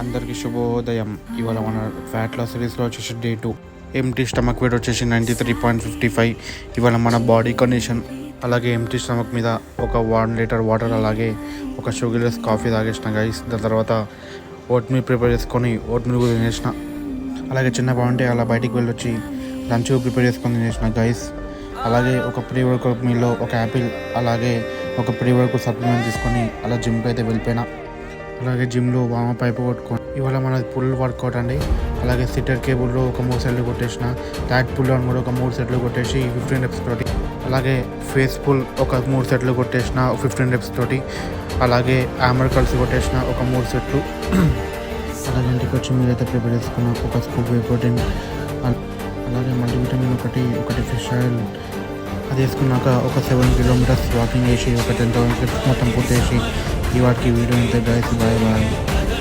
అందరికీ శుభోదయం. ఇవాళ మన ఫ్యాట్ లాస్ సిరీస్లో వచ్చేసి డే 2. ఎంటీ స్టమక్ వెయిట్ వచ్చేసి 93.55. ఇవాళ మన బాడీ కండిషన్, అలాగే ఎంటీ స్టమక్ మీద ఒక 1 లీటర్ వాటర్, అలాగే ఒక షుగర్లెస్ కాఫీ తాగేసిన గైస్. దాని తర్వాత ఓట్ మీల్ ప్రిపేర్ చేసుకొని ఓట్ మీల్ కూడా తినేసిన. అలాగే చిన్న బాగుంటే అలా బయటికి వెళ్ళొచ్చి లంచ్ ప్రిపేర్ చేసుకొని తినేసిన గైస్. అలాగే ఒక ప్రీ వర్కౌట్ మీల్లో ఒక యాపిల్, అలాగే ఒక ప్రీ వర్కౌట్ సప్లిమెంట్ తీసుకొని అలా జిమ్కి అయితే వెళ్ళిపోయినా. అలాగే జిమ్లో వామప్ అయిపోగొట్టుకొని ఇవాళ మనది పుల్ వర్కౌట్ అండి. అలాగే సిటర్ కేబుల్లో ఒక 3 సెట్లు కొట్టేసిన, థాట్ పుల్ డౌన్ కూడా ఒక 3 సెట్లు కొట్టేసి 15 రెప్స్ తోటి, అలాగే ఫేస్ పుల్ ఒక 3 సెట్లు కొట్టేసిన 15 రెప్స్ తోటి, అలాగే హ్యామర్ కర్ల్స్ కొట్టేసిన ఒక 3 సెట్లు. అలాగే ఇంటికి వచ్చి మీరైతే ప్రిపేర్ చేసుకున్న ఒక స్కూప్ వే ప్రోటీన్, అలాగే మల్టీవిటమిన్ ఒకటి ఫిష్ ఆయిల్ అది వేసుకున్నాక ఒక 7 కిలోమీటర్స్ వాకింగ్ చేసి ఒక 10,000 స్టెప్స్ మొత్తం పూర్తి చేసి ఈ వాటికి వీడియో అంతే గైస్. Bye bye.